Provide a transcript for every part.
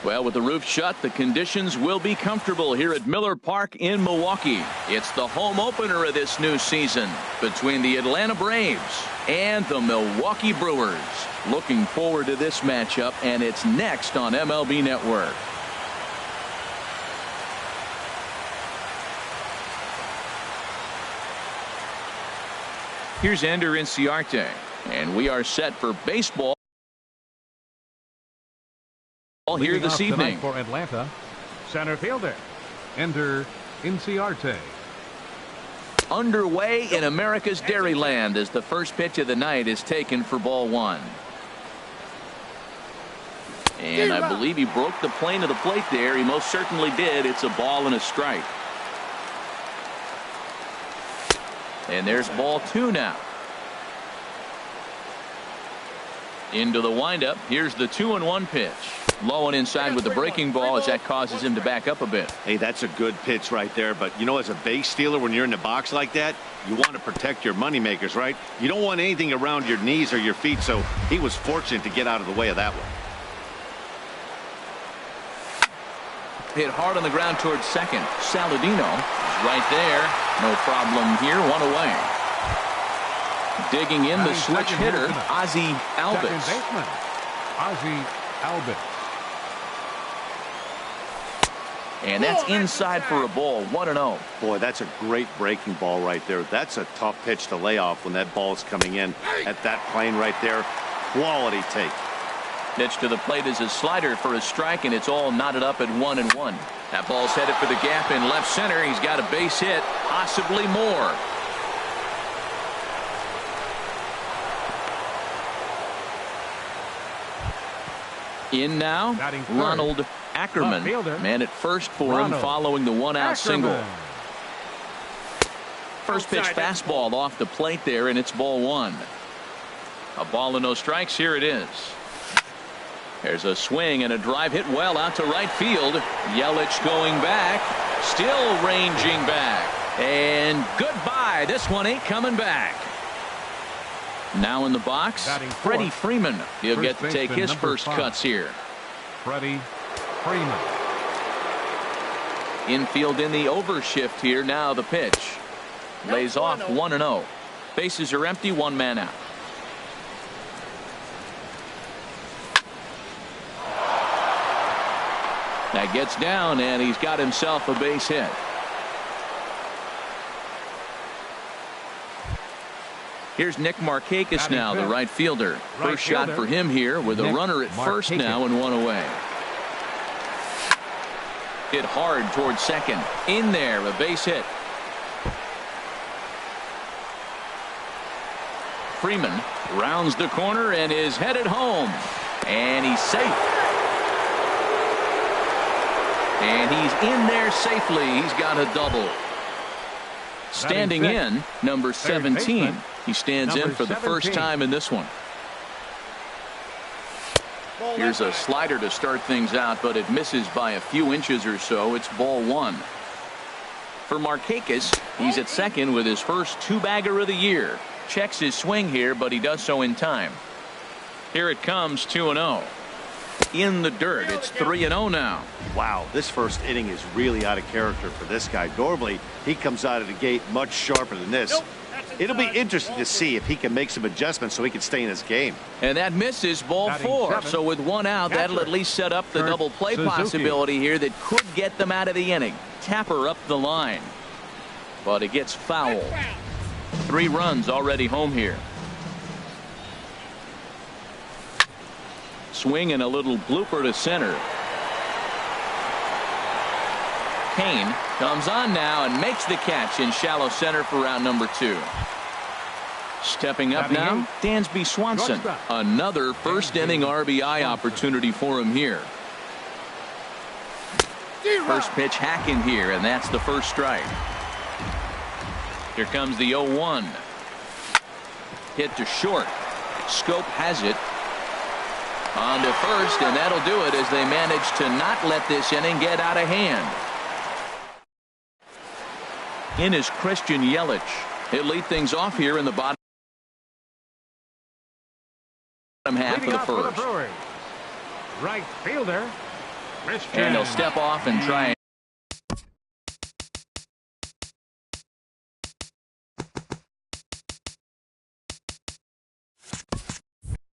Well, with the roof shut, the conditions will be comfortable here at Miller Park in Milwaukee. It's the home opener of this new season between the Atlanta Braves and the Milwaukee Brewers. Looking forward to this matchup, and it's next on MLB Network. Here's Ender Inciarte, and we are set for baseball here this evening. For Atlanta, center fielder Ender Inciarte. Underway in America's Dairyland as the first pitch of the night is taken for ball one. And I believe he broke the plane of the plate there. He most certainly did. It's a ball and a strike. And there's ball two now. Into the windup. Here's the 2-1 pitch. Low and inside with the breaking ball as that causes him to back up a bit. Hey, that's a good pitch right there. But, you know, as a base stealer, when you're in the box like that, you want to protect your moneymakers, right? You don't want anything around your knees or your feet, so he was fortunate to get out of the way of that one. Hit hard on the ground towards second. Saladino is right there. No problem here. One away. Digging in the switch hitter, Ozzie Albies. Second baseman, Ozzie Albies. And that's inside for a ball. 1-0. Boy, that's a great breaking ball right there. That's a tough pitch to lay off when that ball is coming in at that plane right there. Quality take. Pitch to the plate is a slider for a strike, and it's all knotted up at 1-1. That ball's headed for the gap in left center. He's got a base hit, possibly more. In now, Ronald Ackerman. Man at first for him following the one-out single. First pitch fastball off the plate there, and it's ball one. A ball and no strikes. Here it is. There's a swing and a drive hit well out to right field. Yelich going back. Still ranging back. And goodbye. This one ain't coming back. Now in the box, Freddie Freeman. He'll get to take his first cuts here. Freddie Freeman. Infield in the overshift here. Now the pitch. Lays off 1-0. Bases are empty. One man out. That gets down, and he's got himself a base hit. Here's Nick Markakis now, the right fielder. First shot for him here with a runner at first now and one away. Hit hard towards second. In there, a base hit. Freeman rounds the corner and is headed home. And he's safe. And he's in there safely. He's got a double. Standing in, number 17. He stands in for the first time in this one. Here's a slider to start things out, but it misses by a few inches or so. It's ball one. For Markakis, he's at second with his first two-bagger of the year. Checks his swing here, but he does so in time. Here it comes, 2-0. In the dirt. It's 3-0 now. Wow, this first inning is really out of character for this guy. Normally, he comes out of the gate much sharper than this. It'll be interesting to see if he can make some adjustments so he can stay in his game. And that misses ball four. So with one out, that'll at least set up the double play possibility here that could get them out of the inning. Tapper up the line. But it gets foul. 3 runs already home here. Swing and a little blooper to center. Kane comes on now and makes the catch in shallow center for round number 2. Stepping up now, Dansby Swanson. Another first inning RBI opportunity for him here. First pitch hacking here, and that's the first strike. Here comes the 0-1. Hit to short. Scope has it. On to first, and that'll do it as they manage to not let this inning get out of hand. In is Christian Yelich. He'll lead things off here in the bottom half of the first. Right fielder And he'll step off and try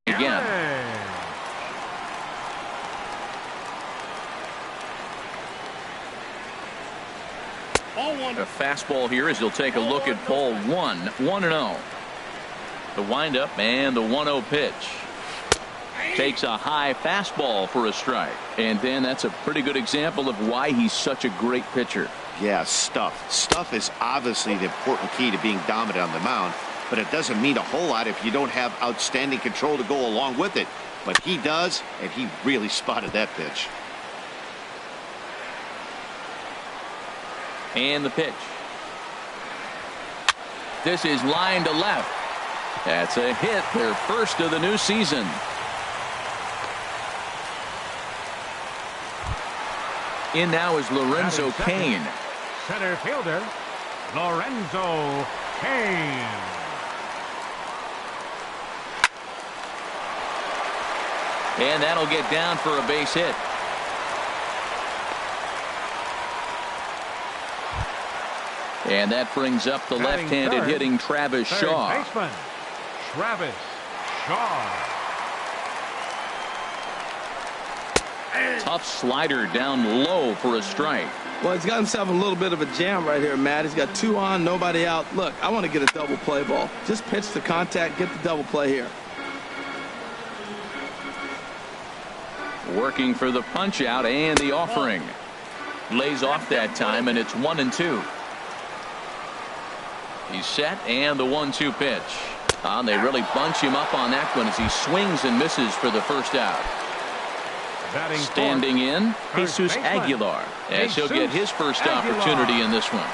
again. A fastball here as he'll take a look at ball 1, 1-0. The windup and the 1-0 pitch. Takes a high fastball for a strike. And then that's a pretty good example of why he's such a great pitcher. Yeah, stuff. Stuff is obviously the important key to being dominant on the mound, but it doesn't mean a whole lot if you don't have outstanding control to go along with it. But he does, and he really spotted that pitch. And the pitch. This is line to left. That's a hit, their first of the new season. In now is Lorenzo Cain. Center fielder, Lorenzo Cain. And that'll get down for a base hit. And that brings up the left-handed hitting Travis Shaw. Baseman, Travis Shaw. Tough slider down low for a strike. Well, he's got himself a little bit of a jam right here, Matt. He's got 2 on, nobody out. Look, I want to get a double play ball. Just pitch the contact, get the double play here. Working for the punch out and the offering. Lays off that time, and it's 1-2. He's set, and the 1-2 pitch. They really bunch him up on that one as he swings and misses for the first out. Standing in, Jesus Aguilar, as he'll get his first opportunity in this one.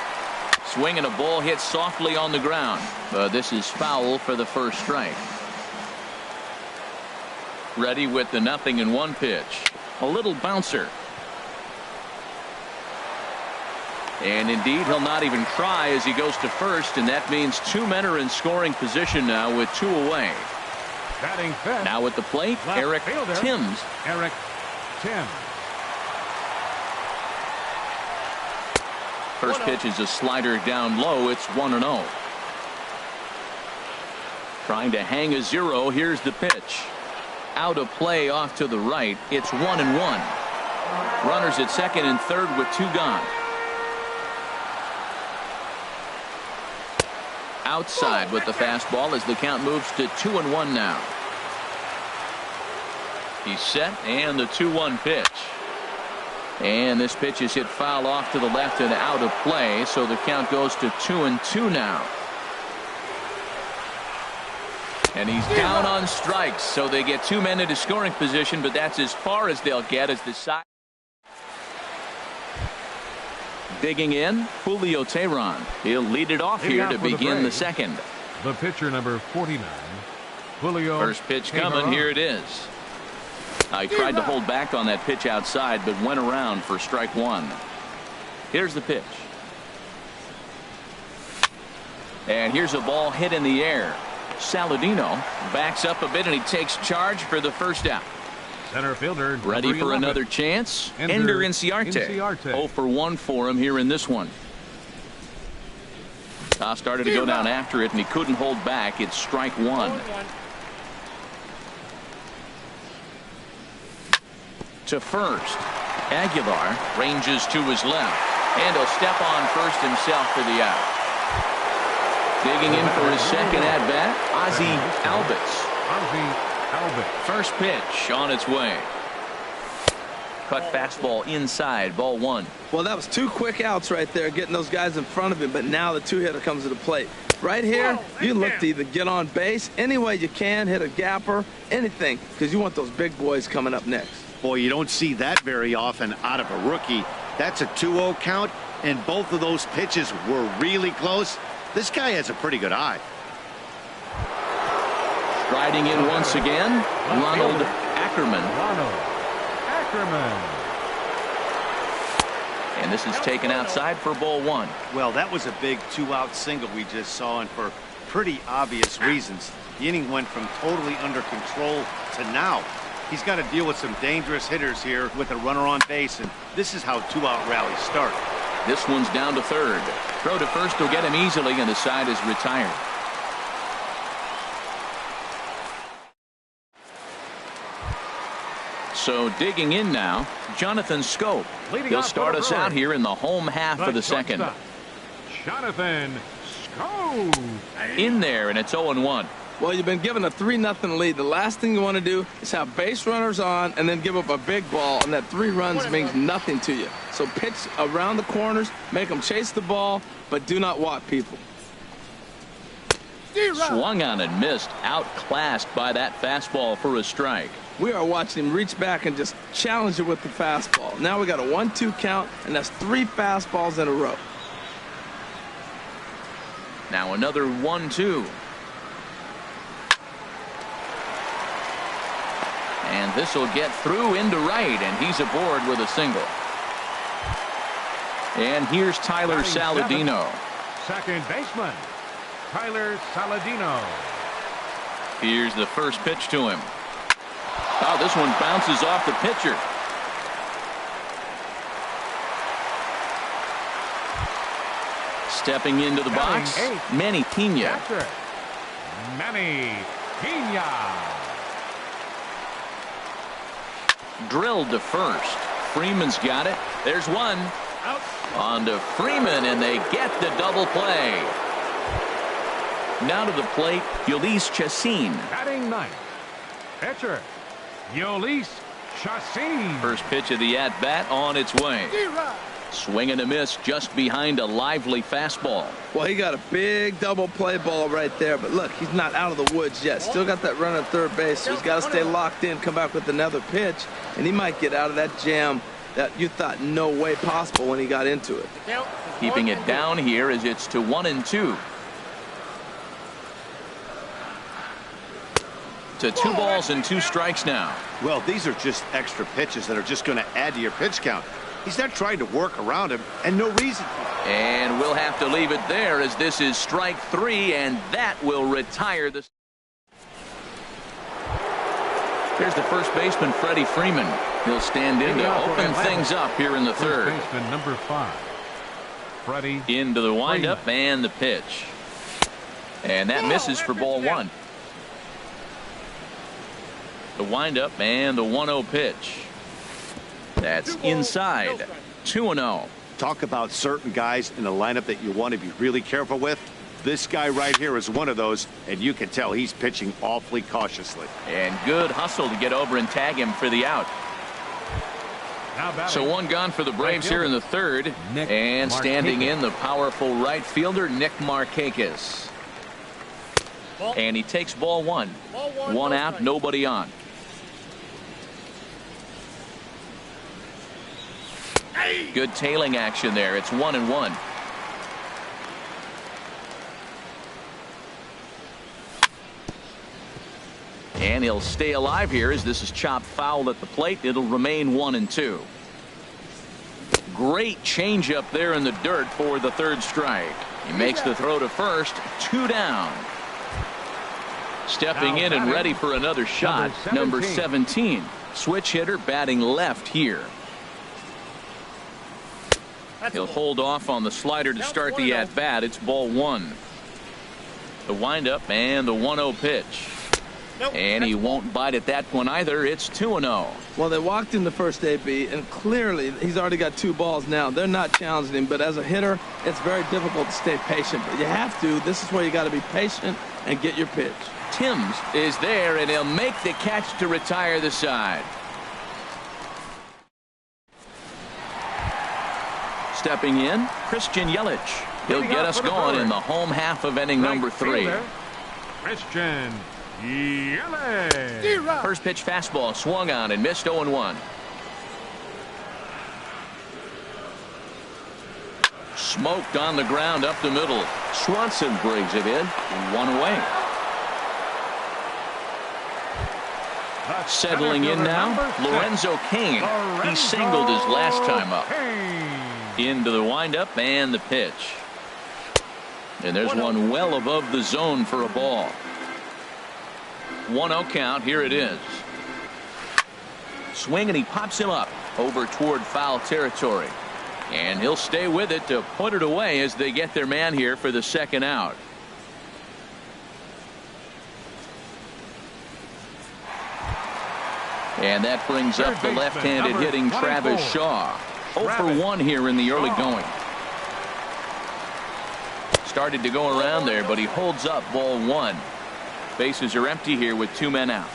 Swinging a ball hit softly on the ground, but this is foul for the first strike. Ready with the 0-1 pitch. A little bouncer. And indeed, he'll not even try as he goes to first, and that means 2 men are in scoring position now with 2 away. Batting fifth. Now at the plate, Eric Timms. Eric Timms. First pitch is a slider down low. It's 1-0. Trying to hang a 0. Here's the pitch. Out of play off to the right. It's 1-1. Runners at second and third with 2 gone. Outside with the fastball as the count moves to 2-1 now. He's set, and the 2-1 pitch. And this pitch is hit foul off to the left and out of play, so the count goes to 2-2 now. And he's down on strikes, so they get 2 men into scoring position, but that's as far as they'll get as the side. Digging in, Julio Teheran. He'll lead it off here to begin the second. The pitcher, number 49, Julio. First pitch coming. Here it is. He tried to hold back on that pitch outside, but went around for strike 1. Here's the pitch. And here's a ball hit in the air. Saladino backs up a bit, and he takes charge for the first out. Center fielder. Ready for another chance. Ender Inciarte. 0 for 1 for him here in this one. Started to go down after it, and he couldn't hold back. It's strike 1. To first. Aguilar ranges to his left, and he'll step on first himself for the out. Digging in for his second at-bat, Ozzie Albies. First pitch on its way. Cut fastball inside, ball 1. Well, that was 2 quick outs right there, getting those guys in front of him, but now the 2-hitter comes to the plate. Right here, you look to either get on base any way you can, hit a gapper, anything, because you want those big boys coming up next. Boy, you don't see that very often out of a rookie. That's a 2-0 count, and both of those pitches were really close. This guy has a pretty good eye. Riding in once again, Ronald Ackerman. And this is taken outside for ball 1. Well, that was a big 2-out single we just saw, and for pretty obvious reasons. The inning went from totally under control to now He's got to deal with some dangerous hitters here with a runner on base, and this is how two-out rallies start. This one's down to third. Throw to first will get him easily, and the side is retired. So digging in now, Jonathan Scope. He'll start us out here in the home half of the second. Jonathan Scope. In there, and it's 0-1. Well, you've been given a 3-0 lead. The last thing you want to do is have base runners on and then give up a big ball, and that 3 runs means nothing to you. So pitch around the corners, make them chase the ball, but do not walk people. Swung on and missed, outclassed by that fastball for a strike. We are watching him reach back and just challenge it with the fastball. Now we got a 1-2 count, and that's 3 fastballs in a row. Now another 1-2. And this will get through into right, and he's aboard with a single. And here's Tyler Saladino. Second baseman, Tyler Saladino. Here's the first pitch to him. Oh, this one bounces off the pitcher. Stepping into the box, Manny Pena. Manny Pena. Drilled to first. Freeman's got it. There's one. Out. On to Freeman, and they get the double play. Now to the plate, Yolis Chacin. Batting ninth, pitcher Yolis Chacin. First pitch of the at-bat on its way. Swing and a miss just behind a lively fastball. Well, he got a big double play ball right there, but look, he's not out of the woods yet. Still got that run at third base, so he's got to stay locked in, come back with another pitch, and he might get out of that jam that you thought no way possible when he got into it. Keeping it down here as it's to 1-2. To 2 balls and 2 strikes now. Well, these are just extra pitches that are just going to add to your pitch count. He's not trying to work around him, and no reason. And we'll have to leave it there as this is strike 3, and that will retire the. Here's the first baseman, Freddie Freeman. He'll stand in to open things up here in the third. First baseman number 5, Freddie. Into the windup and the pitch. And that misses for ball 1. The windup and the 1-0 pitch. That's inside. 2-0. Talk about certain guys in the lineup that you want to be really careful with. This guy right here is one of those, and you can tell he's pitching awfully cautiously. And good hustle to get over and tag him for the out. So 1 gone for the Braves here in the third. And standing in, the powerful right fielder, Nick Markakis. And he takes ball 1. 1 out, nobody on. Good tailing action there. It's 1-1. And he'll stay alive here as this is chopped foul at the plate. It'll remain 1-2. Great changeup there in the dirt for the third strike. He makes the throw to first. 2 down. Stepping in and ready for another shot. Number 17. Switch hitter batting left here. He'll hold off on the slider to start the at-bat. It's ball 1. The windup and the 1-0 pitch. And he won't bite at that one either. It's 2-0. Well, they walked in the first AB, and clearly he's already got 2 balls now. They're not challenging him, but as a hitter, it's very difficult to stay patient. But you have to. This is where you got to be patient and get your pitch. Timms is there, and he'll make the catch to retire the side. Stepping in, Christian Yelich. He'll get us going in the home half of inning number 3. Christian Yelich. First pitch fastball swung on and missed 0-1. Smoked on the ground up the middle. Swanson brings it in. 1 away. Settling in now, Lorenzo Cain. He singled his last time up. Into the windup and the pitch. And there's one well above the zone for a ball. 1-0 count. Here it is. swing, and he pops him up over toward foul territory. And he'll stay with it to put it away as they get their man here for the second out. And that brings up the left-handed hitting Travis Shaw. 0 for 1 here in the early going. Started to go around there, but he holds up ball 1. Bases are empty here with 2 men out.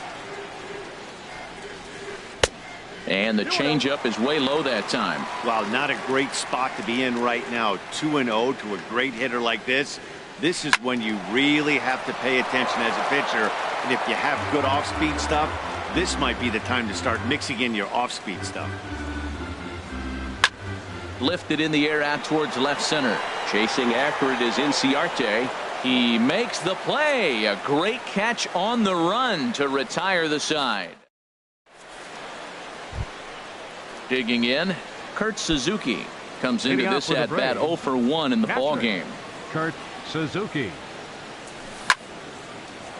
And the changeup is way low that time. Well, not a great spot to be in right now. 2-0 to a great hitter like this. This is when you really have to pay attention as a pitcher. And if you have good off-speed stuff, this might be the time to start mixing in your off-speed stuff. Lifted in the air out towards left center. Chasing after it is Inciarte. He makes the play. A great catch on the run to retire the side. Digging in, Kurt Suzuki comes into this at bat 0 for 1 in the ball game. Kurt Suzuki.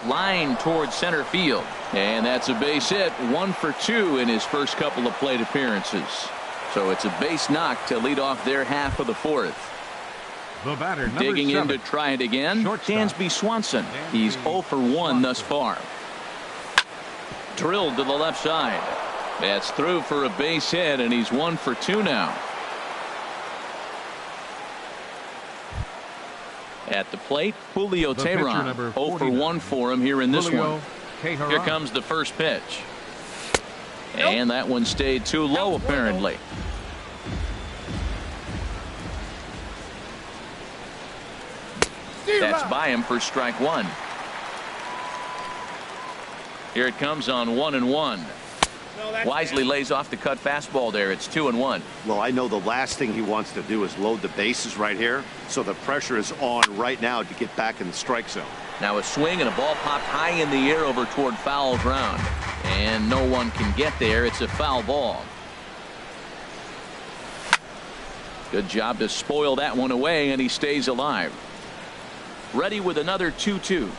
Line towards center field, and that's a base hit. 1 for 2 in his first couple of plate appearances. So it's a base knock to lead off their half of the 4th. The batter, digging in 7. to try it again. Dansby Swanson. He's 0 for 1 thus far. Drilled to the left side. That's through for a base hit, and he's 1 for 2 now. At the plate, Julio Teheran. 0 for 1 for him here in this one. Here comes the first pitch. And that one stayed too low, apparently. That's by him for strike 1. Here it comes on 1-1. Wisely lays off the cut fastball there. It's 2-1. Well, I know the last thing he wants to do is load the bases right here. So the pressure is on right now to get back in the strike zone. Now a swing and a ball popped high in the air over toward foul ground. And no one can get there. It's a foul ball. Good job to spoil that one away, and he stays alive. Ready with another 2-2.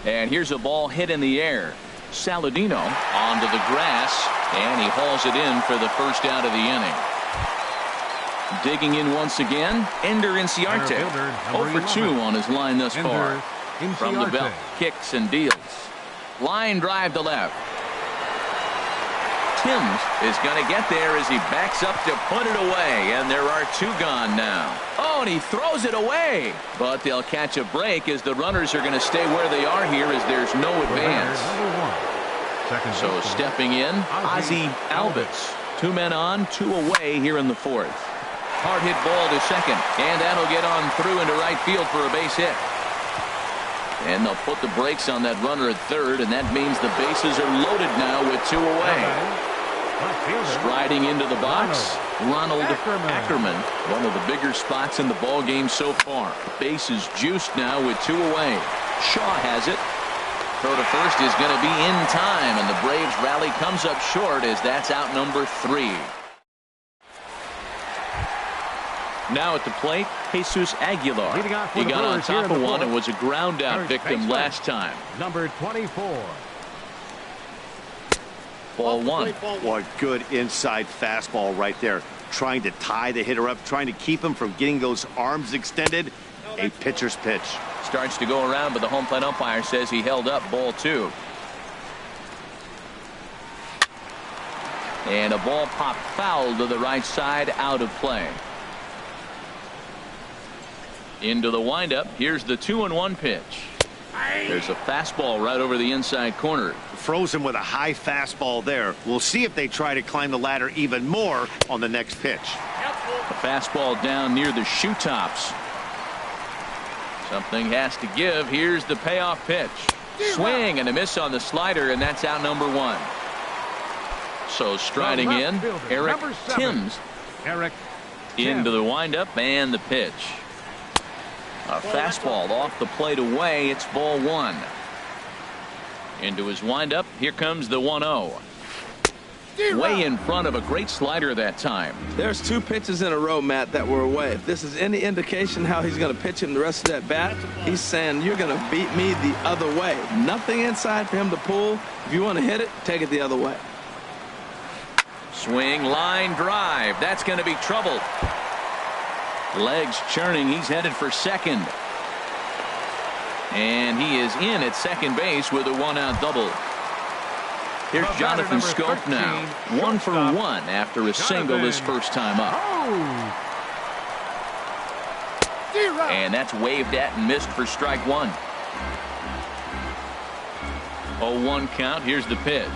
And here's a ball hit in the air. Saladino onto the grass, and he hauls it in for the first out of the inning. Digging in once again, Ender Inciarte. 0 for 2 on his line thus far. From the belt, kicks and deals. Line drive to left. Timms is going to get there as he backs up to put it away, and there are 2 gone now. Oh, and he throws it away, but they'll catch a break as the runners are going to stay where they are here as there's no advance. So stepping in, Ozzie Albies. 2 men on, 2 away here in the 4th. Hard hit ball to second, and that'll get on through into right field for a base hit. And they'll put the brakes on that runner at third, and that means the bases are loaded now with 2 away. Striding into the box, Ronald Ackerman, one of the bigger spots in the ball game so far. Bases juiced now with 2 away. Shaw has it. Throw to first is going to be in time, and the Braves rally comes up short as that's out number 3. Now at the plate, Jesus Aguilar. He got on top of one and was a ground out victim last time. Number 24. Ball 1. What good inside fastball right there. Trying to tie the hitter up, trying to keep him from getting those arms extended. A pitcher's pitch. Starts to go around, but the home plate umpire says he held up ball 2. And a ball popped foul to the right side, out of play. Into the windup. Here's the 2-1 pitch. There's a fastball right over the inside corner. Froze him with a high fastball there. We'll see if they try to climb the ladder even more on the next pitch. A fastball down near the shoe tops. Something has to give. Here's the payoff pitch. Swing and a miss on the slider, and that's out number 1. So striding in, Eric Timms. Into the windup and the pitch. A fastball off the plate away. It's ball 1. Into his windup. Here comes the 1-0. Way in front of a great slider that time. There's 2 pitches in a row, Matt, that were away. If this is any indication how he's going to pitch him the rest of that bat, he's saying you're going to beat me the other way. Nothing inside for him to pull. If you want to hit it, take it the other way. Swing, line drive. That's going to be trouble. Legs churning. He's headed for second. And he is in at second base with a one-out double. Here's Jonathan Scope now. 1 for 1 after a single his first time up. And that's waved at and missed for strike one. 0-1 count. Here's the pitch.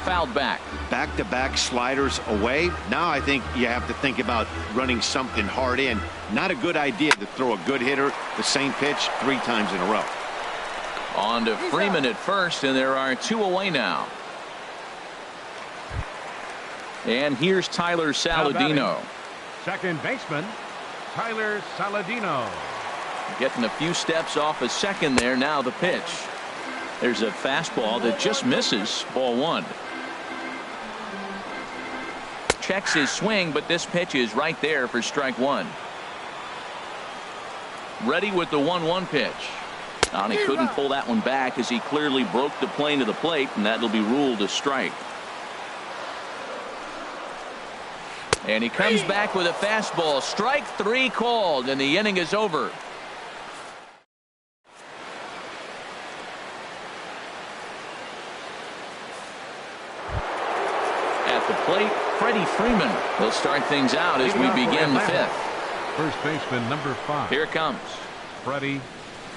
Fouled back. Back-to-back sliders away. Now I think you have to think about running something hard in. Not a good idea to throw a good hitter the same pitch 3 times in a row. On to Freeman at first, and there are 2 away now. And here's Tyler Saladino. Second baseman, Tyler Saladino. Getting a few steps off a second there. Now the pitch. There's a fastball that just misses. Ball 1. Checks his swing, but this pitch is right there for strike 1. Ready with the 1-1 pitch. And he couldn't pull that one back as he clearly broke the plane to the plate, and that'll be ruled a strike. And he comes back with a fastball. Strike 3 called, and the inning is over. At the plate, Freddie Freeman will start things out as we begin the 5th. First baseman number 5. Here it comes. Freddie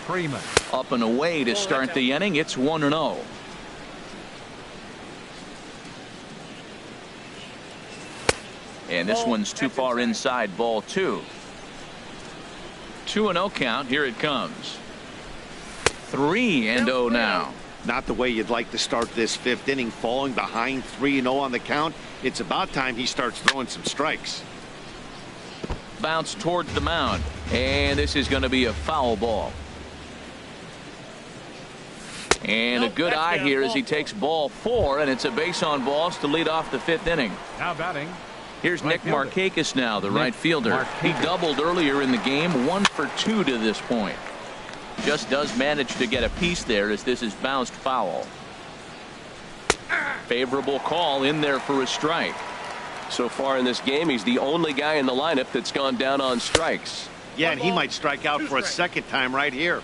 Freeman. Up and away to start the inning. It's 1-0. And this one's too far inside. Ball 2. 2-0 count. Here it comes. 3-0 now. Not the way you'd like to start this 5th inning, falling behind 3-0 on the count. It's about time he starts throwing some strikes. Bounce towards the mound, and this is going to be a foul ball. And a good eye here as he takes ball 4, and it's a base on balls to lead off the 5th inning. Now batting. Here's Nick Markakis now, the right fielder. He doubled earlier in the game, 1 for 2 to this point. Just does manage to get a piece there as this is bounced foul. Favorable call in there for a strike. So far in this game, he's the only guy in the lineup that's gone down on strikes. Yeah, and he might strike out for a second time right here.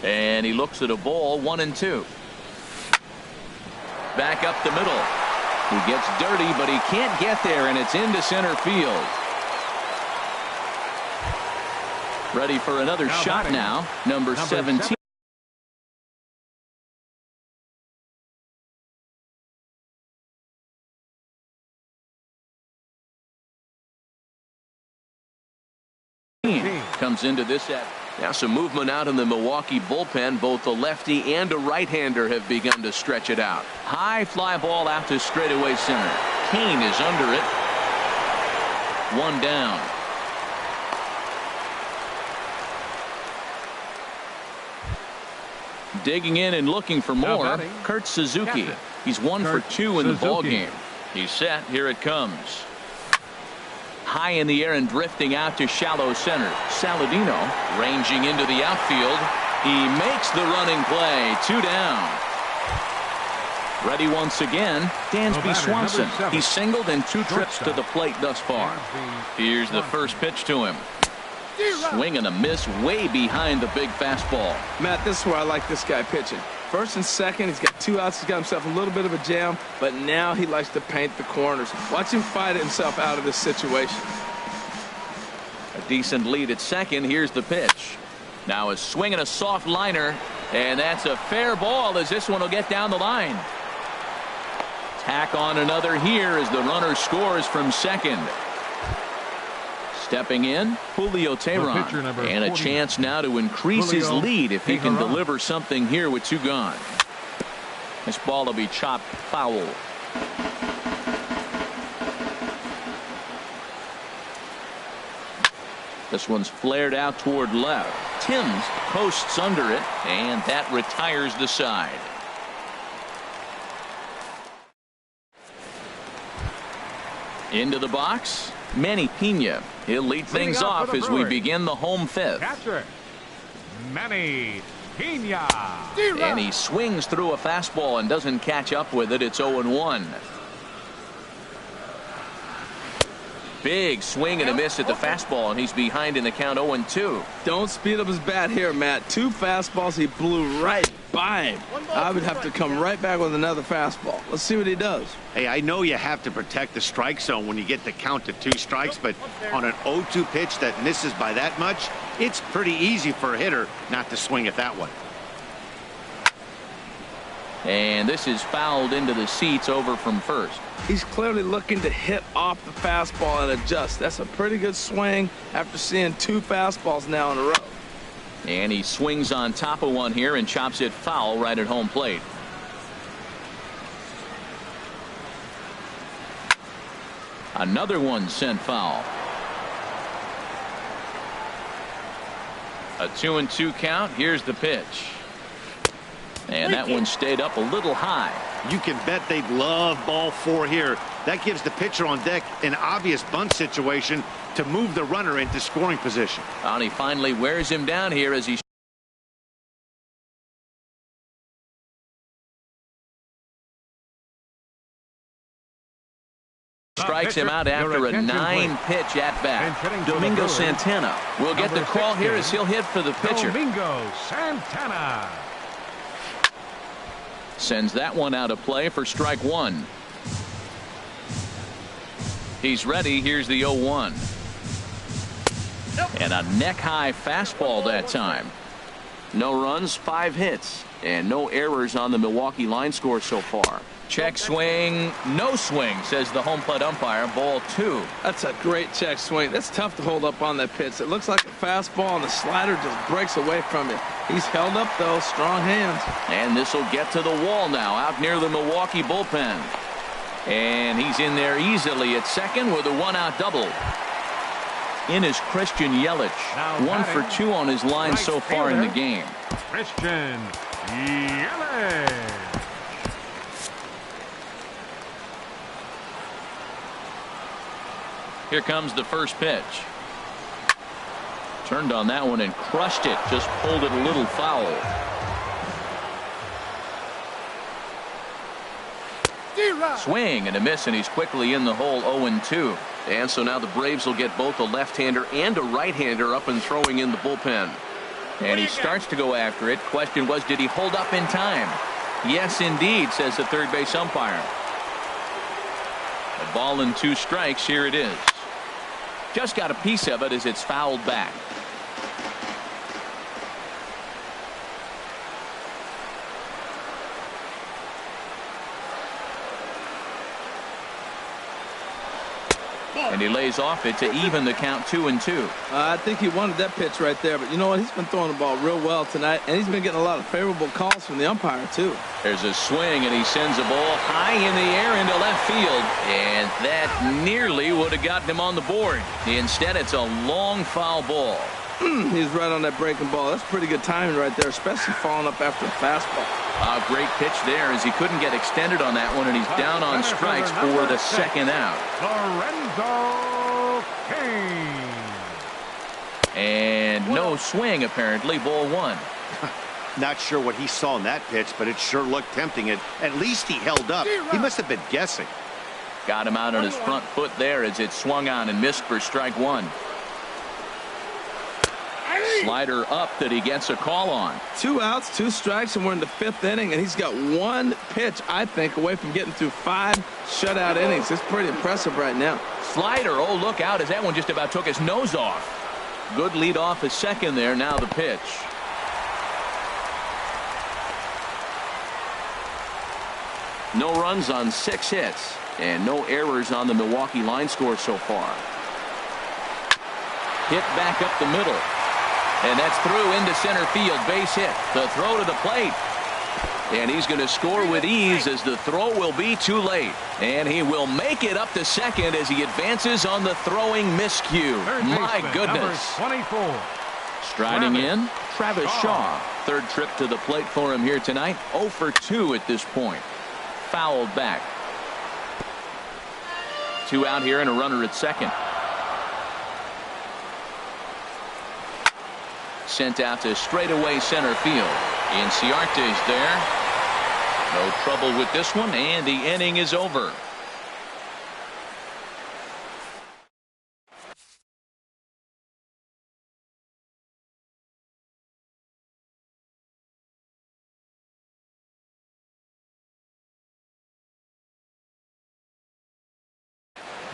And he looks at a ball, 1-2. Back up the middle. He gets dirty, but he can't get there, and it's into center field. Ready for another shot now. Number 17. Comes into this at now some movement out in the Milwaukee bullpen. Both the lefty and a right-hander have begun to stretch it out. High fly ball out to straightaway center. Kane is under it. 1 down. Digging in and looking for more, Kurt Suzuki. He's 1 for 2 in the ball game. He's set. Here it comes. High in the air and drifting out to shallow center. Saladino ranging into the outfield. He makes the running play. 2 down. Ready once again, Dansby Swanson. He's singled in 2 trips to the plate thus far. Here's the first pitch to him. Swing and a miss way behind the big fastball. Matt, this is where I like this guy pitching. First and second, he's got 2 outs. He's got himself a little bit of a jam, but now he likes to paint the corners. Watch him fight himself out of this situation. A decent lead at second. Here's the pitch. Now a swing and a soft liner, and that's a fair ball as this one will get down the line. Tack on another here as the runner scores from second. Stepping in, Julio Teheran, and a chance now to increase his lead if he can deliver something here with 2 gone. This ball will be chopped foul. This one's flared out toward left. Timms posts under it, and that retires the side. Into the box, Manny Pena. He'll lead things off as we begin the home 5th. Catcher, Manny Pena. And he swings through a fastball and doesn't catch up with it. It's 0-1. Big swing and a miss at the fastball, and he's behind in the count 0-2. Don't speed up his bat here, Matt. 2 fastballs, he blew right by him. I would have to come right back with another fastball. Let's see what he does. Hey, I know you have to protect the strike zone when you get the count to 2 strikes, but on an 0-2 pitch that misses by that much, it's pretty easy for a hitter not to swing at that one. And this is fouled into the seats over from first. He's clearly looking to hit off the fastball and adjust. That's a pretty good swing after seeing 2 fastballs now in a row. And he swings on top of one here and chops it foul right at home plate. Another one sent foul. A 2-2 count. Here's the pitch. And that one stayed up a little high. You can bet they'd love ball 4 here. That gives the pitcher on deck an obvious bunt situation to move the runner into scoring position. And he finally wears him down here as he strikes him out after a 9-pitch at-bat. Domingo Santana will get the call here as he'll hit for the pitcher. Domingo Santana sends that one out of play for strike 1. He's ready. Here's the 0-1. And a neck-high fastball that time. No runs, 5 hits, and no errors on the Milwaukee line score so far. Check swing, no swing, says the home plate umpire. Ball 2. That's a great check swing. That's tough to hold up on that pitch. It looks like a fastball, and the slider just breaks away from it. He's held up, though. Strong hands. And this will get to the wall now, out near the Milwaukee bullpen. And he's in there easily at second with a 1-out double. In is Christian Yelich. 1 for 2 on his line so far in the game. Christian Yelich. Here comes the first pitch. Turned on that one and crushed it. Just pulled it a little foul. Swing and a miss, and he's quickly in the hole. 0-2. And so now the Braves will get both a left-hander and a right-hander up and throwing in the bullpen. And he starts to go after it. Question was, did he hold up in time? Yes, indeed, says the third base umpire. A ball and 2 strikes. Here it is. Just got a piece of it as it's fouled back. And he lays off it to even the count 2-2. I think he wanted that pitch right there, but you know what? He's been throwing the ball real well tonight, and he's been getting a lot of favorable calls from the umpire, too. There's a swing, and he sends a ball high in the air into left field, and that nearly would have gotten him on the board. Instead, it's a long foul ball. He's right on that breaking ball. That's pretty good timing right there, especially falling up after a fastball. A great pitch there as he couldn't get extended on that one, and he's down on strikes for the second out. Lorenzo Cain. And no swing, apparently. Ball 1. Not sure what he saw in that pitch, but it sure looked tempting. At least he held up. He must have been guessing. Got him out on his front foot there as it swung on and missed for strike 1. Slider up that he gets a call on. 2 outs, 2 strikes, and we're in the 5th inning, and he's got 1 pitch, I think, away from getting through 5 shutout innings. It's pretty impressive right now. Slider, oh, look out as that one just about took his nose off. Good lead off at second there. Now the pitch. No runs on 6 hits, and no errors on the Milwaukee line score so far. Hit back up the middle. And that's through into center field. Base hit. The throw to the plate. And he's going to score with ease as the throw will be too late. And he will make it up to second as he advances on the throwing miscue. My goodness. 24. Striding in, Travis Shaw. Third trip to the plate for him here tonight. 0 for 2 at this point. Fouled back. 2 out here and a runner at second. Sent out to straightaway center field. Inciarte's there. No trouble with this one, and the inning is over.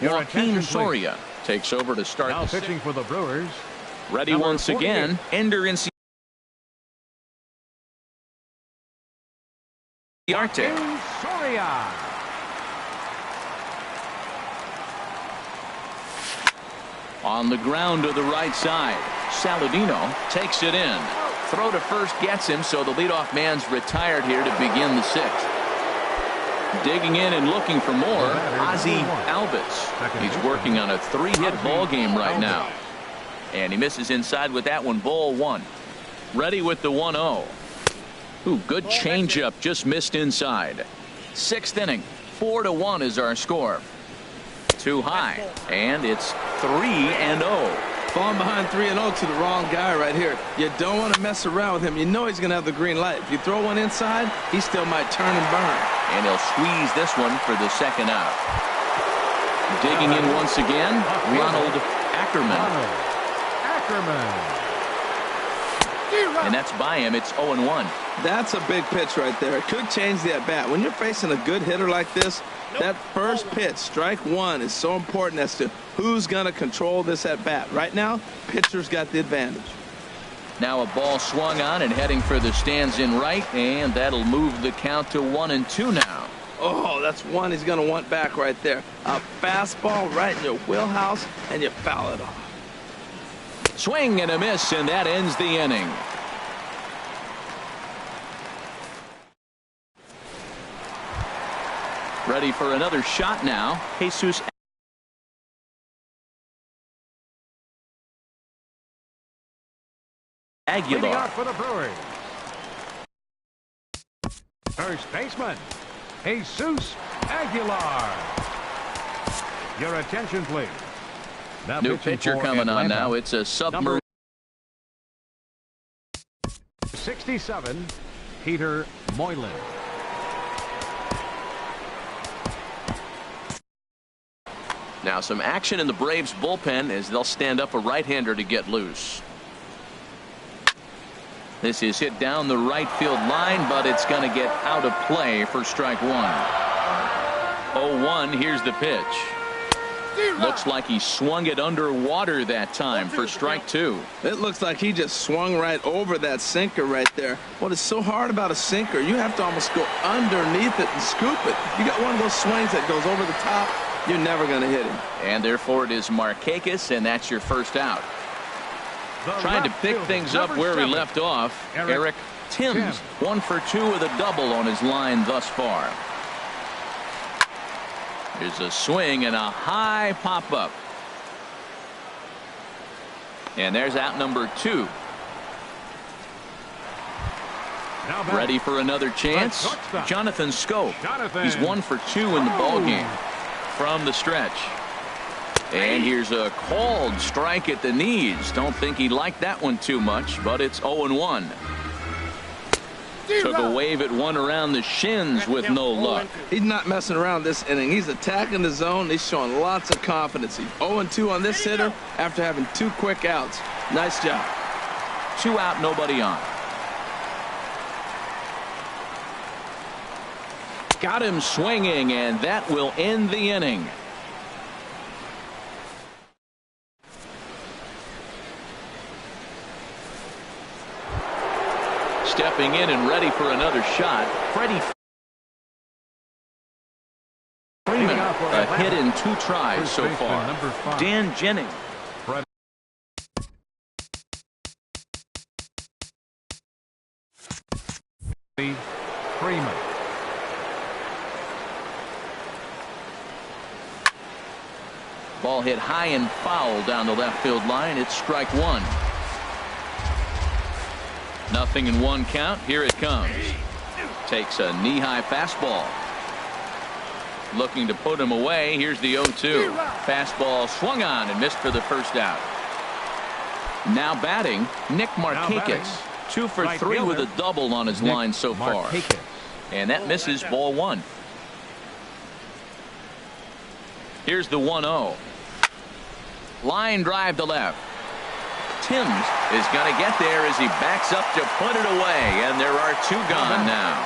Your Joaquin attention, please. Soria takes over to start Now the pitching sixth. for the Brewers. Ready number once 48. again. Ender in Arte. Soria. On the ground to the right side. Saladino takes it in. Throw to first gets him, so the leadoff man's retired here to begin the sixth. Digging in and looking for more, Ozzie Albies. He's working on a 3-hit ball game right now. And he misses inside with that one. Ball 1. Ready with the 1-0. Ooh, good changeup, just missed inside. Sixth inning, 4-1 is our score. Too high, and it's 3-0. Falling behind 3-0 to the wrong guy right here. You don't want to mess around with him. You know he's going to have the green light. If you throw one inside, he still might turn and burn. And he'll squeeze this one for the second out. Digging in once again, Ronald Ackerman. And that's by him. It's 0-1. That's a big pitch right there. It could change the at-bat. When you're facing a good hitter like this, that first pitch, strike one, is so important as to who's going to control this at-bat. Right now, pitcher's got the advantage. Now a ball swung on and heading for the stands in right, and that'll move the count to 1-2 now. Oh, that's one he's going to want back right there. A fastball right in your wheelhouse, and you foul it off. Swing and a miss, and that ends the inning. Ready for another shot now. Jesus Leading Aguilar. off for the Brewers. First baseman, Jesus Aguilar. Your attention, please. Now New pitching pitcher for coming on Atlanta, now. It's a submarine. number 67, Peter Moylan. Now some action in the Braves bullpen as they'll stand up a right-hander to get loose. This is hit down the right field line, but it's going to get out of play for strike one. 0-1. Here's the pitch. Looks like he swung it underwater that time for strike two. It looks like he just swung right over that sinker right there. What is so hard about a sinker, you have to almost go underneath it and scoop it. You got one of those swings that goes over the top, you're never going to hit him. And therefore it is Markakis, and that's your first out. Trying to pick things up where we left off. Eric Timms, 1 for 2 with a double on his line thus far. There's a swing and a high pop-up. And there's out number 2. Ready for another chance. Jonathan Scope. He's 1 for 2 in the ball game from the stretch. And here's a called strike at the knees. Don't think he liked that one too much, but it's 0-1. Took a wave at one around the shins with no luck. He's not messing around this inning. He's attacking the zone. He's showing lots of confidence. He's 0-2 on this hitter after having 2 quick outs. Nice job. 2 out, nobody on. Got him swinging, and that will end the inning. Stepping in and ready for another shot, Freddie Freeman. A hit in 2 tries so far. Dan Jennings. Freeman. Ball hit high and foul down the left field line. It's strike one. Nothing in 1 count. Here it comes. Takes a knee-high fastball. Looking to put him away. Here's the 0-2. Fastball swung on and missed for the first out. Now batting, Nick Markakis. 2 for 3 with a double on his line so far. And that misses, ball 1. Here's the 1-0. Line drive to left. Timms is going to get there as he backs up to put it away, and there are 2 gone now.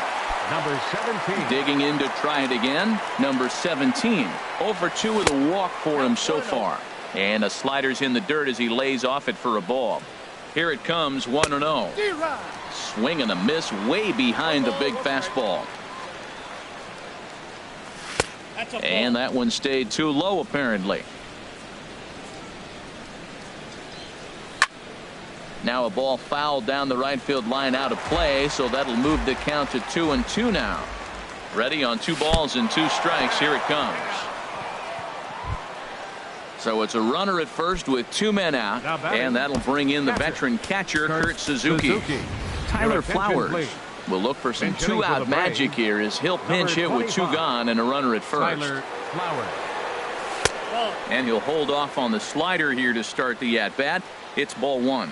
Number 17. Digging in to try it again. Number 17. 0 for 2 with a walk for him so far. And a slider's in the dirt as he lays off it for a ball. Here it comes, 1-0. Swing and a miss way behind the big fastball. And that one stayed too low apparently. Now a ball fouled down the right field line out of play, so that'll move the count to 2-2 now. Ready on 2 balls and 2 strikes. Here it comes. So it's a runner at first with 2 men out, and that'll bring in the veteran catcher Kurt Suzuki. Tyler Flowers will look for some 2-out magic here as he'll pinch hit with 2 gone and a runner at first. And he'll hold off on the slider here to start the at-bat. It's ball 1.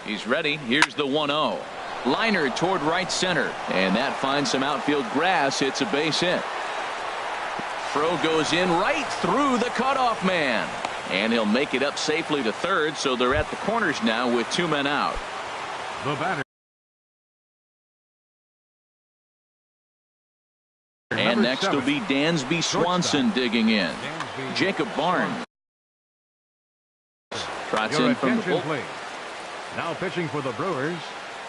He's ready. Here's the 1-0. Liner toward right center, and that finds some outfield grass. It's a base hit. Throw goes in right through the cutoff man, and he'll make it up safely to third, so they're at the corners now with 2 men out. The batter. And next will be Dansby Swanson digging in. Jacob Barnes trots in from the bullpen. Now pitching for the Brewers.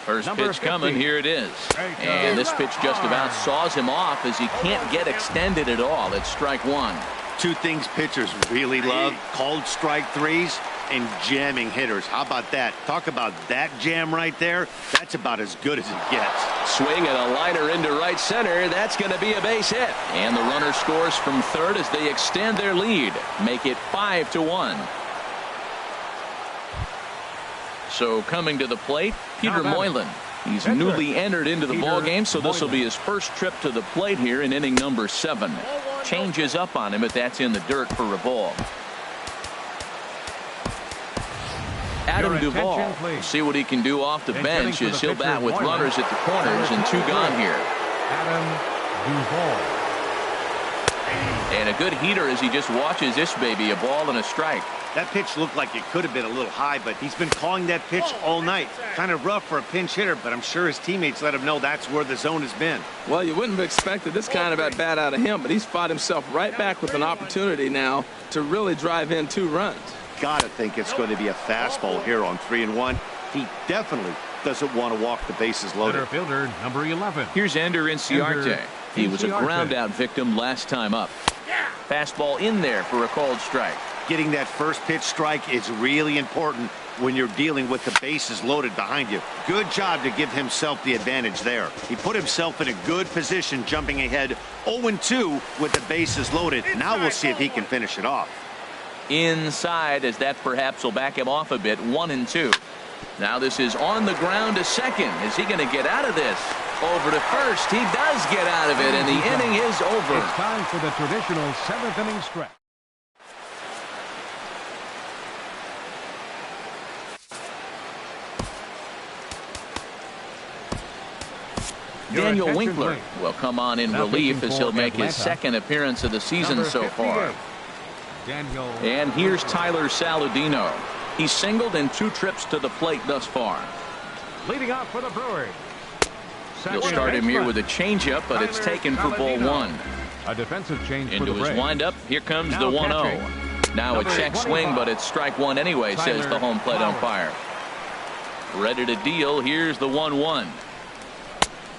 First pitch coming. Here it is. And this pitch just about saws him off as he can't get extended at all. It's strike 1. 2 things pitchers really love: called strike 3s and jamming hitters. How about that? Talk about that jam right there. That's about as good as it gets. Swing and a liner into right center. That's going to be a base hit. And the runner scores from third as they extend their lead. Make it 5-1. So coming to the plate, Peter Moylan. He's newly entered into the ball game, so this will be his first trip to the plate here in inning number 7. Changes up on him, but that's in the dirt for a ball. Adam Duvall, see what he can do off the bench as he'll bat with runners at the corners and 2 gone here. Adam Duvall. And a good heater as he just watches this baby, a ball and a strike. That pitch looked like it could have been a little high, but he's been calling that pitch all night. Kind of rough for a pinch hitter, but I'm sure his teammates let him know that's where the zone has been. Well, you wouldn't have expected this kind of at-bat out of him, but he's fought himself right back with an opportunity now to really drive in 2 runs. Gotta think it's going to be a fastball here on 3-1. He definitely doesn't want to walk the bases loaded. Center fielder number 11. Here's Ender Inciarte. He was a ground-out victim last time up. Fastball in there for a called strike. Getting that first pitch strike is really important when you're dealing with the bases loaded behind you. Good job to give himself the advantage there. He put himself in a good position jumping ahead 0-2 with the bases loaded. Now we'll see if he can finish it off. Inside, as that perhaps will back him off a bit. 1-2. Now this is on the ground to second. Is he going to get out of this? Over to first. He does get out of it, and the inning is over. It's time for the traditional 7th inning stretch. Daniel Winkler will come on in relief as he'll make his 2nd appearance of the season so far. And here's Tyler Saladino. He's singled in 2 trips to the plate thus far. Leading off for the Brewers. You'll start him here with a changeup, but it's taken for ball 1. A defensive change into his windup. Here comes the 1-0. Now a check swing, but it's strike 1 anyway, says the home plate umpire. Ready to deal. Here's the 1-1.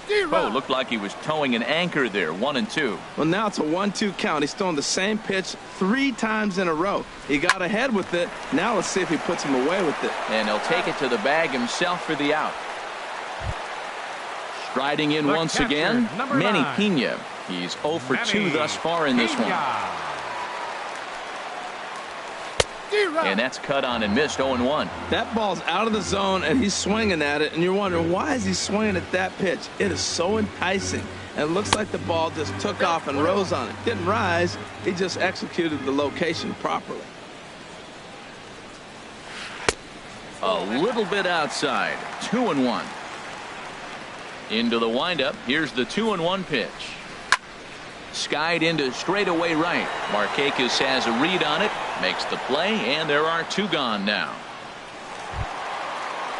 Oh, looked like he was towing an anchor there. 1-2. Well, now it's a 1-2 count. He's thrown the same pitch 3 times in a row. He got ahead with it. Now let's see if he puts him away with it. And he'll take it to the bag himself for the out. Striding in once again, Manny Pena. He's 0 for 2 thus far in this one. And that's cut on and missed. 0-1. That ball's out of the zone, and he's swinging at it, and you're wondering, why is he swinging at that pitch? It is so enticing. And it looks like the ball just took off and rose on it. Didn't rise. He just executed the location properly. A little bit outside. 2-1. Into the windup. Here's the 2-1 pitch. Skied into straightaway right. Markakis has a read on it, makes the play, and there are 2 gone now.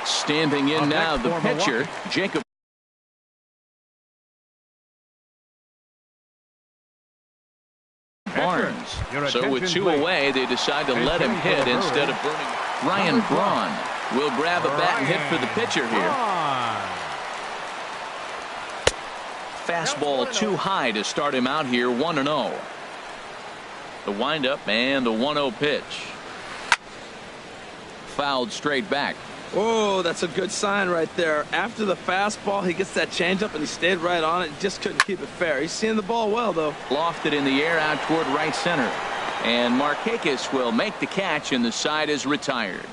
Standing in now, the pitcher, Jacob So with two away, they decide to let him hit instead of burning. Ryan Braun will grab a bat and hit for the pitcher here. Fastball too high to start him out here, 1-0. The windup and the 1-0 pitch. Fouled straight back. Oh, that's a good sign right there. After the fastball, he gets that changeup, and he stayed right on it. Just couldn't keep it fair. He's seeing the ball well, though. Lofted in the air out toward right center. And Markakis will make the catch, and the side is retired.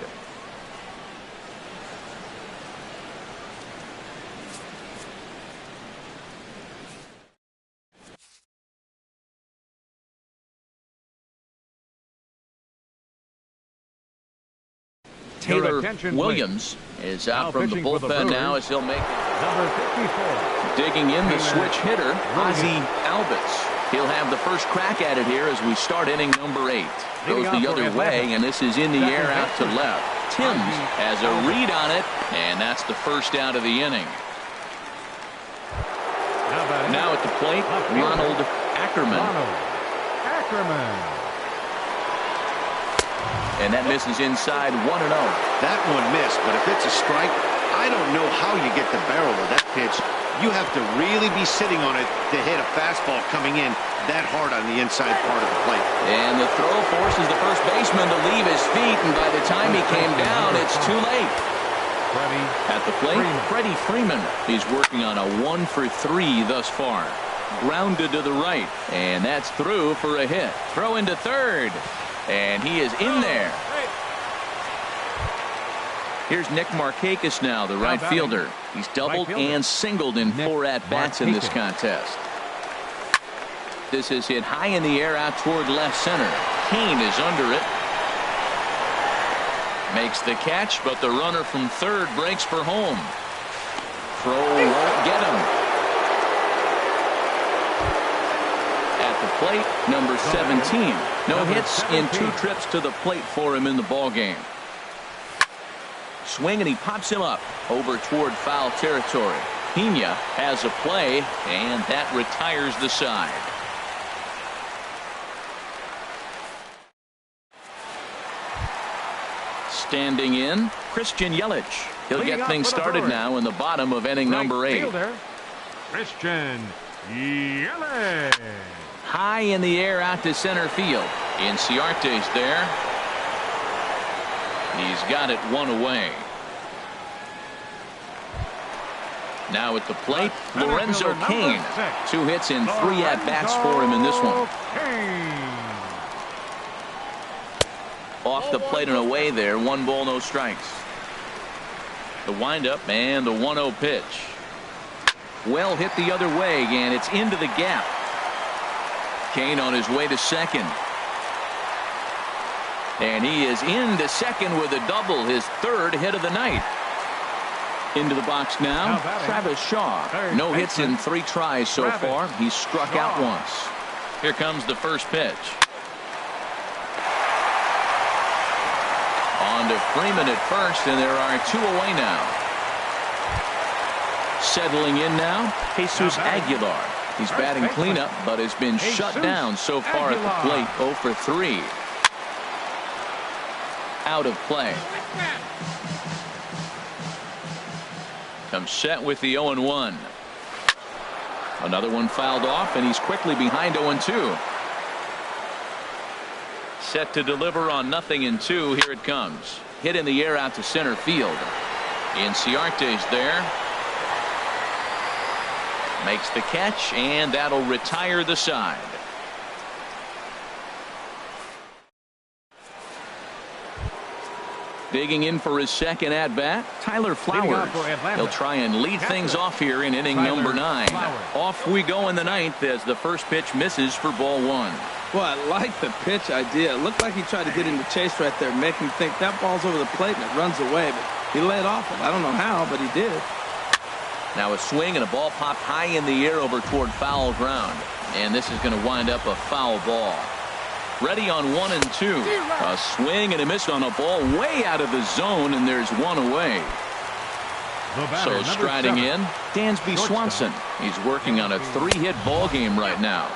Taylor Williams is out from the bullpen now as he'll make it. Number 54. Digging in the switch hitter, Ozzy Albies. He'll have the first crack at it here as we start inning number 8. Goes the other way, and this is in the air out to left. Timms has a read on it, and that's the first out of the inning. Now at the plate, Ronald Ackerman. And that misses inside, 1-0. That one missed, but if it's a strike, I don't know how you get the barrel of that pitch. You have to really be sitting on it to hit a fastball coming in that hard on the inside part of the plate. And the throw forces the first baseman to leave his feet, and by the time he came down, it's too late. At the plate, Freddie Freeman. He's working on a 1-for-3 thus far. Grounded to the right, and that's through for a hit. Throw into third. And he is in there. Here's Nick Markakis now, the right fielder. He's doubled and singled in 4 at-bats in this contest. This is hit high in the air out toward left center. Kane is under it. Makes the catch, but the runner from third breaks for home. Throw won't get him. At the plate, number 17. No hits in 2 trips to the plate for him in the ballgame. Swing, and he pops him up over toward foul territory. Pena has a play, and that retires the side. Standing in, Christian Yelich. He'll get things started now in the bottom of inning number 8. Christian Yelich. High in the air out to center field. Inciarte's there. He's got it 1 away. Now at the plate, Lorenzo Cain. 2 hits and 3 at-bats for him in this one. Off the plate and away there. 1 ball, no strikes. The windup and the 1-0 pitch. Well hit the other way, and it's into the gap. Cain on his way to second. And he is into second with a double, his 3rd hit of the night. Into the box now, Travis Shaw. No hits in 3 tries so far. He's struck out once. Here comes the first pitch. On to Freeman at first, and there are 2 away now. Settling in now, Jesus Aguilar. He's batting cleanup, but has been shut down so far at the plate. 0 for 3. Out of play. Comes set with the 0-1. Another one fouled off, and he's quickly behind 0-2. Set to deliver on 0-2. Here it comes. Hit in the air out to center field. Inciarte's there. Makes the catch, and that'll retire the side. Digging in for his second at-bat, Tyler Flowers. He'll try and lead things off here in inning number 9. Off we go in the 9th as the first pitch misses for ball 1. Well, I like the pitch idea. It looked like he tried to get into chase right there, make him think that ball's over the plate and it runs away. But he laid off it. I don't know how, but he did. Now a swing and a ball popped high in the air over toward foul ground. And this is going to wind up a foul ball. Ready on 1 and 2. A swing and a miss on a ball way out of the zone, and there's 1 away. So striding in, Dansby Swanson. He's working on a 3-hit ball game right now.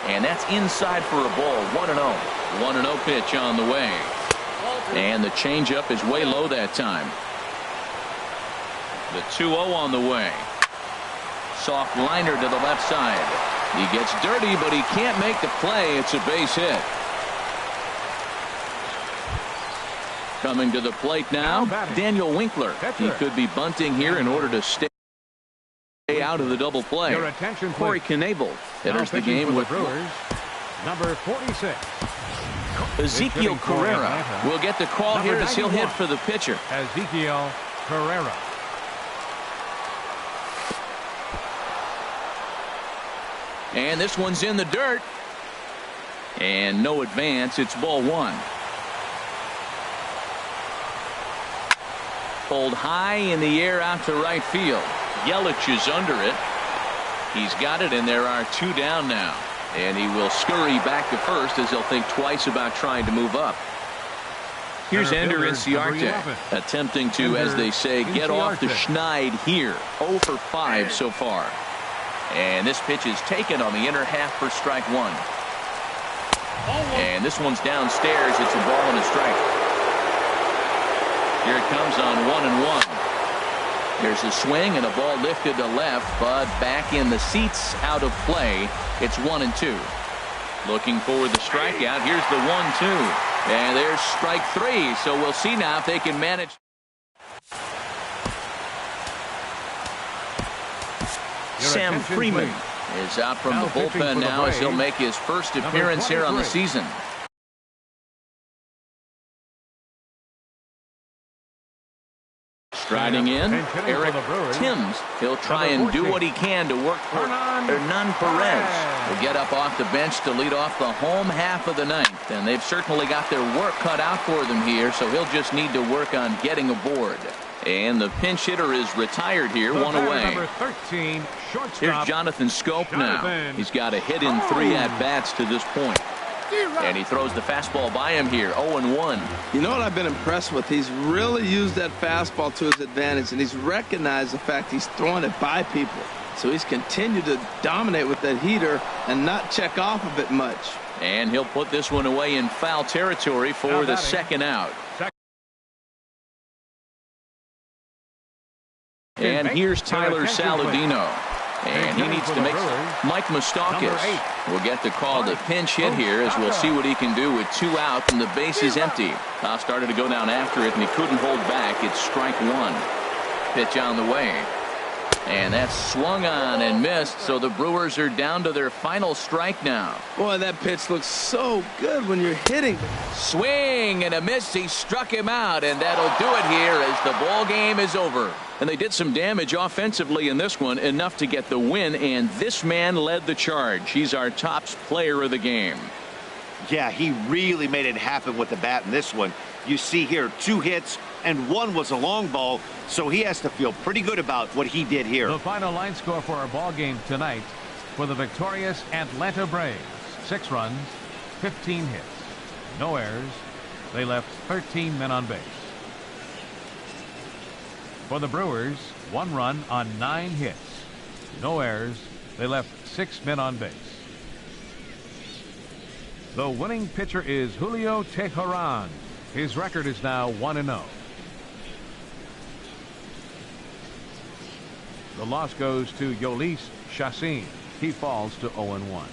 And that's inside for a ball. 1-0. 1-0 pitch on the way. And the changeup is way low that time. The 2-0 on the way. Soft liner to the left side. He gets dirty, but he can't make the play. It's a base hit. Coming to the plate now, Daniel Winkler. He could be bunting here in order to stay out of the double play. Your attention, Corey Knebel enters the game with Brewers, number 46. Ezekiel Carrera will get the call here as he'll hit for the pitcher. Ezekiel Carrera. And this one's in the dirt. And no advance. It's ball one. Pulled high in the air out to right field. Yelich is under it. He's got it, and there are two down now. And he will scurry back to first as he'll think twice about trying to move up. Here's Ender Inciarte attempting to, as they say, get off the schneid here. 0 for 5 so far. And this pitch is taken on the inner half for strike one. And this one's downstairs. It's a ball and a strike. Here it comes on 1-1. There's a swing and a ball lifted to left, but back in the seats, out of play. It's 1-2. Looking for the strikeout. Here's the 1-2. And there's strike three. So we'll see now if they can manage. Sam Freeman is out from the bullpen now as he'll make his first appearance here on the season. Striding in, Eric Timms. He'll try and do what he can to work for Hernan Perez. Will get up off the bench to lead off the home half of the ninth. And they've certainly got their work cut out for them here, so he'll just need to work on getting aboard. And the pinch hitter is retired here, one away. Number 13, here's Jonathan Scope now. He's got a hit in 3 at-bats to this point. And he throws the fastball by him here, 0-1. You know what I've been impressed with? He's really used that fastball to his advantage, and he's recognized the fact he's throwing it by people. So he's continued to dominate with that heater and not check off of it much. And he'll put this one away in foul territory for the second out. And here's Tyler Saladino. And he needs to make Mike Moustakas will get the call to pinch hit here as we'll see what he can do with 2 out and the base is empty. Started to go down after it and he couldn't hold back. It's strike one. Pitch on the way. And that's swung on and missed, so the Brewers are down to their final strike now. Boy, that pitch looks so good when you're hitting. Swing and a miss. He struck him out, and that'll do it here as the ball game is over. And they did some damage offensively in this one, enough to get the win, and this man led the charge. He's our top player of the game. Yeah, he really made it happen with the bat in this one. You see here 2 hits, and 1 was a long ball, so he has to feel pretty good about what he did here. The final line score for our ball game tonight for the victorious Atlanta Braves: 6 runs, 15 hits, no errors. They left 13 men on base. For the Brewers, 1 run on 9 hits, no errors. They left 6 men on base. The winning pitcher is Julio Teheran. His record is now 1-0. The loss goes to Yolis Chassin. He falls to 0-1.